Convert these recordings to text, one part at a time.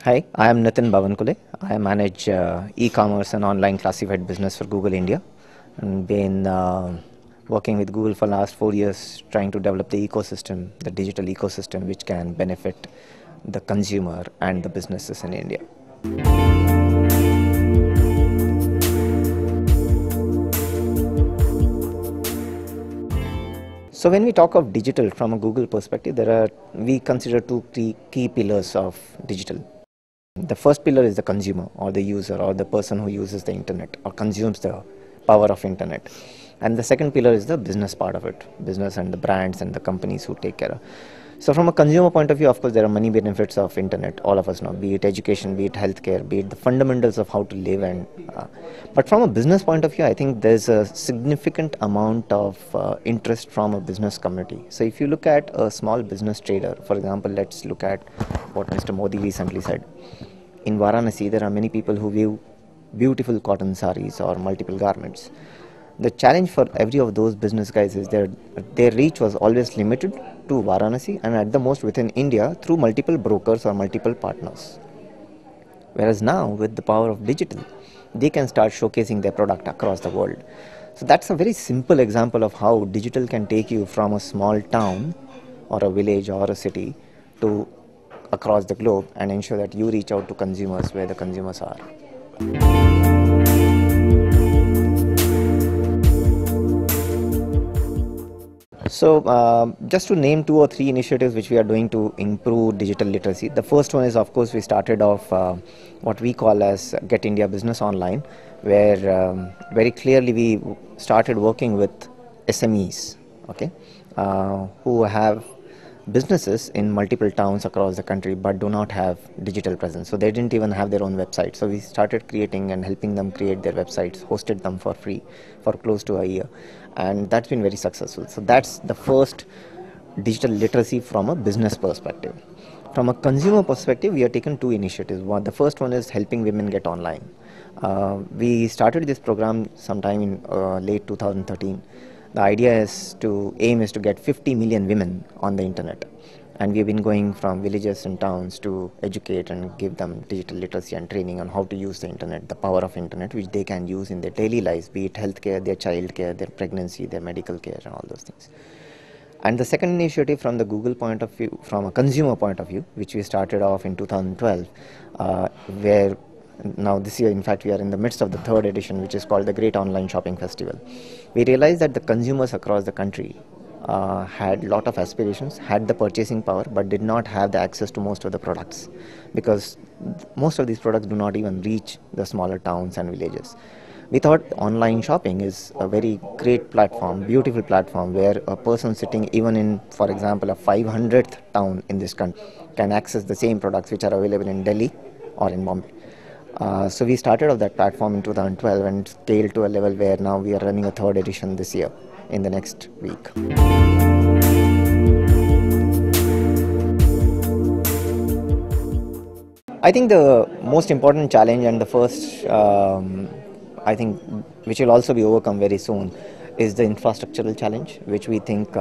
Hi, I am Nitin Bavankule. I manage e-commerce and online classified business for Google India, and been working with Google for last 4 years, trying to develop the ecosystem, the digital ecosystem, which can benefit the consumer and the businesses in India. So when we talk of digital from a Google perspective, we consider two key pillars of digital. The first pillar is the consumer or the user or the person who uses the internet or consumes the power of internet. And the second pillar is the business part of it, business and the brands and the companies who take care of. So from a consumer point of view, of course, there are many benefits of internet, all of us know, be it education, be it healthcare, be it the fundamentals of how to live. But from a business point of view, I think there's a significant amount of interest from a business community. So if you look at a small business trader, for example, let's look at what Mr. Modi recently said. In Varanasi, there are many people who view beautiful cotton saris or multiple garments. The challenge for every of those business guys is their reach was always limited to Varanasi and at the most within India through multiple brokers or multiple partners. Whereas now with the power of digital, they can start showcasing their product across the world. So that's a very simple example of how digital can take you from a small town or a village or a city to across the globe and ensure that you reach out to consumers where the consumers are. So just to name 2 or 3 initiatives which we are doing to improve digital literacy. The first one is, of course, we started off what we call as Get India Business Online, where very clearly we started working with SMEs, okay, who have businesses in multiple towns across the country but do not have digital presence. So they didn't even have their own website. So we started creating and helping them create their websites, hosted them for free for close to a year. And that's been very successful. So that's the first digital literacy from a business perspective. From a consumer perspective, we have taken 2 initiatives. The first one is helping women get online. We started this program sometime in late 2013. The idea is aim is to get 50 million women on the internet, and we've been going from villages and towns to educate and give them digital literacy and training on how to use the internet, the power of internet, which they can use in their daily lives, be it healthcare, their childcare, their pregnancy, their medical care, and all those things. And the second initiative from the Google point of view, from a consumer point of view, which we started off in 2012, where now this year, in fact, we are in the midst of the 3rd edition, which is called the Great Online Shopping Festival. We realized that the consumers across the country had a lot of aspirations, had the purchasing power, but did not have the access to most of the products, because most of these products do not even reach the smaller towns and villages. We thought online shopping is a very great platform, beautiful platform, where a person sitting even in, for example, a 500th town in this country can access the same products which are available in Delhi or in Bombay. So we started off that platform in 2012 and scaled to a level where now we are running a 3rd edition this year in the next week. I think the most important challenge and the first, I think, which will also be overcome very soon, is the infrastructural challenge, which we think,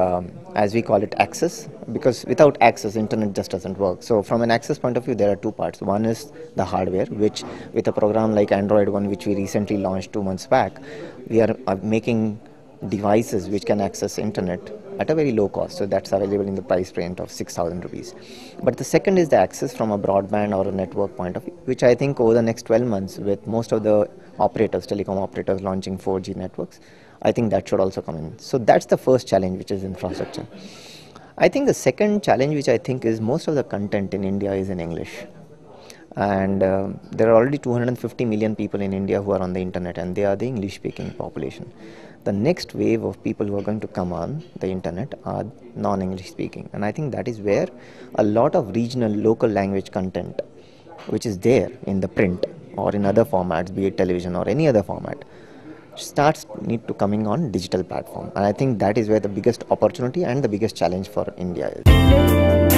as we call it, access, because without access, internet just doesn't work. So from an access point of view, there are 2 parts. One is the hardware, which with a program like Android One, which we recently launched 2 months back, we are making devices which can access internet at a very low cost. So that's available in the price range of 6,000 rupees. But the second is the access from a broadband or a network point of view, which I think over the next 12 months, with most of the operators, telecom operators launching 4G networks, I think that should also come in. So that's the first challenge, which is infrastructure. I think the second challenge, which I think is most of the content in India is in English. And there are already 250 million people in India who are on the internet, and they are the English-speaking population. The next wave of people who are going to come on the internet are non-English speaking. And I think that is where a lot of regional, local language content, which is there in the print or in other formats, be it television or any other format, need to coming on digital platform. And I think that is where the biggest opportunity and the biggest challenge for India is.